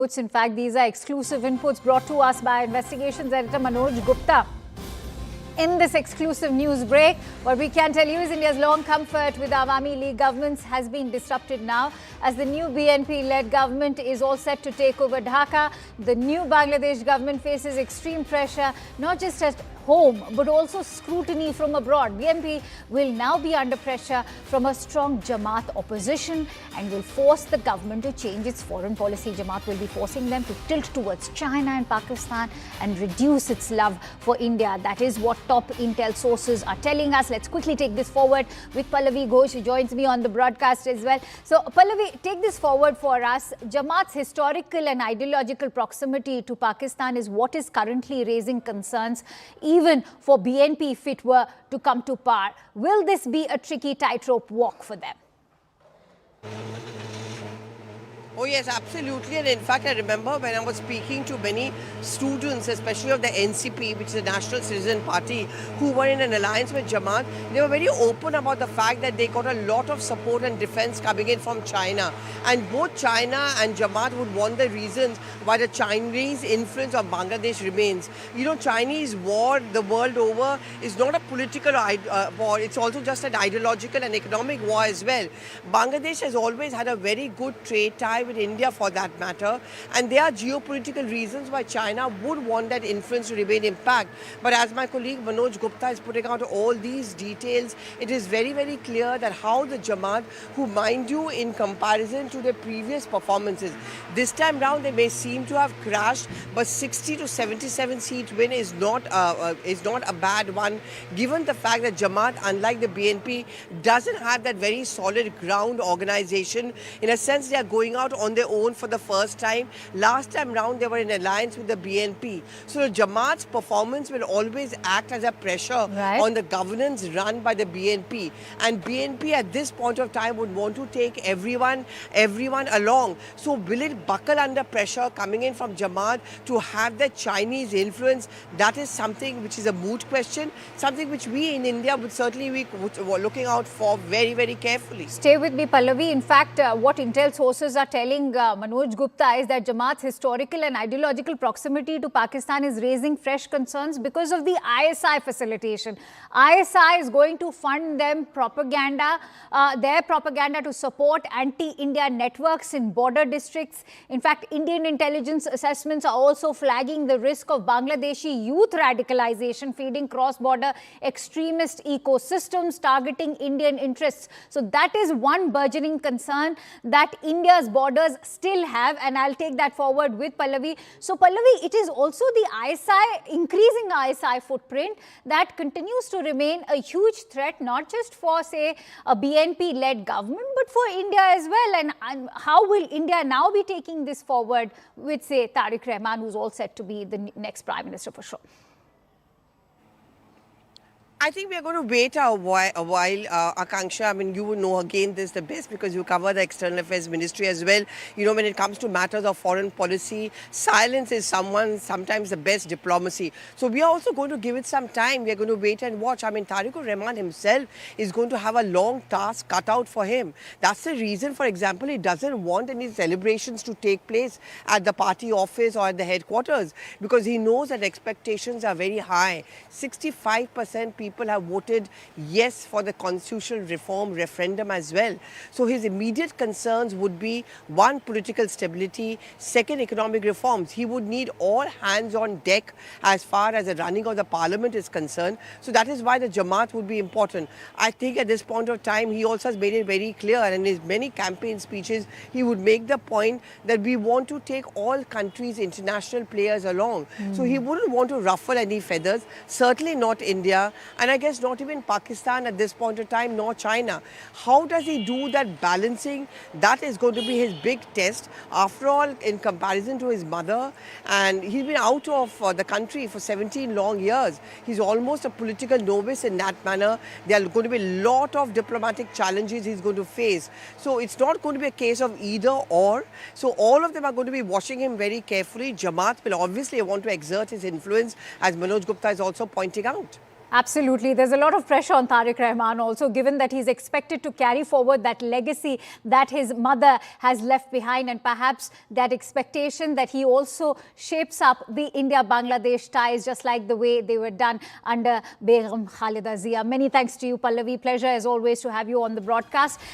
In fact, these are exclusive inputs brought to us by investigations editor Manoj Gupta. In this exclusive news break, what we can tell you is India's long comfort with Awami League governments has been disrupted now as the new BNP-led government is all set to take over Dhaka. The new Bangladesh government faces extreme pressure, not just at home, but also scrutiny from abroad. BNP will now be under pressure from a strong Jamaat opposition and will force the government to change its foreign policy. Jamaat will be forcing them to tilt towards China and Pakistan and reduce its love for India. That is what top intel sources are telling us. Let's quickly take this forward with Pallavi Ghosh, who joins me on the broadcast as well. So, Pallavi, take this forward for us. Jamaat's historical and ideological proximity to Pakistan is what is currently raising concerns, even for BNP if it were to come to power. Will this be a tricky tightrope walk for them? Oh yes, absolutely. And in fact, I remember when I was speaking to many students, especially of the NCP, which is the National Citizen Party, who were in an alliance with Jamaat, they were very open about the fact that they got a lot of support and defense coming in from China. And both China and Jamaat would want the reasons why the Chinese influence on Bangladesh remains. You know, Chinese war the world over is not a political war, it's also just an ideological and economic war as well. Bangladesh has always had a very good trade tie with India for that matter, and there are geopolitical reasons why China would want that influence to remain intact. But as my colleague Manoj Gupta is putting out all these details, it is very, very clear that how the Jamaat, who mind you, in comparison to their previous performances, this time round they may seem to have crashed, but 60 to 77 seat win is not a bad one, given the fact that Jamaat, unlike the BNP, doesn't have that very solid ground organization. In a sense, they are going out on their own for the first time. Last time round, they were in alliance with the BNP. So the Jamaat's performance will always act as a pressure on the governance run by the BNP. And BNP at this point of time would want to take everyone along. So will it buckle under pressure coming in from Jamaat to have that Chinese influence? That is something which is a moot question, something which we in India would certainly be looking out for very, very carefully. Stay with me, Pallavi. In fact, what intel sources are telling Manoj Gupta is that Jamaat's historical and ideological proximity to Pakistan is raising fresh concerns because of the ISI facilitation. ISI is going to fund them propaganda, their propaganda to support anti-India networks in border districts. In fact, Indian intelligence assessments are also flagging the risk of Bangladeshi youth radicalization feeding cross-border extremist ecosystems targeting Indian interests. So that is one burgeoning concern that India's borders still have, and I'll take that forward with Pallavi. So Pallavi, it is also the ISI, increasing ISI footprint that continues to remain a huge threat, not just for, say, a BNP-led government, but for India as well. And how will India now be taking this forward with, say, Tarique Rahman, who's all set to be the next Prime Minister for sure? I think we are going to wait a while, Akanksha. I mean, you would know again this the best because you cover the External Affairs Ministry as well. You know, when it comes to matters of foreign policy, silence is sometimes the best diplomacy. So we are also going to give it some time. We are going to wait and watch. I mean, Tarique Rahman himself is going to have a long task cut out for him. That's the reason, for example, he doesn't want any celebrations to take place at the party office or at the headquarters because he knows that expectations are very high. 65% people have voted yes for the constitutional reform referendum as well. So his immediate concerns would be, one, political stability, second, economic reforms. He would need all hands on deck as far as the running of the parliament is concerned. So that is why the Jamaat would be important. I think at this point of time, he also has made it very clear, and in his many campaign speeches, he would make the point that we want to take all countries' international players along. So he wouldn't want to ruffle any feathers, certainly not India, and I guess not even Pakistan at this point of time, nor China. How does he do that balancing? That is going to be his big test. After all, in comparison to his mother, and he's been out of the country for 17 long years. He's almost a political novice in that manner. There are going to be a lot of diplomatic challenges he's going to face. So it's not going to be a case of either or. So all of them are going to be watching him very carefully. Jamaat will obviously want to exert his influence, as Manoj Gupta is also pointing out. Absolutely. There's a lot of pressure on Tarique Rahman also, given that he's expected to carry forward that legacy that his mother has left behind, and perhaps that expectation that he also shapes up the India-Bangladesh ties, just like the way they were done under Begum Khalida Zia. Many thanks to you, Pallavi. Pleasure as always to have you on the broadcast.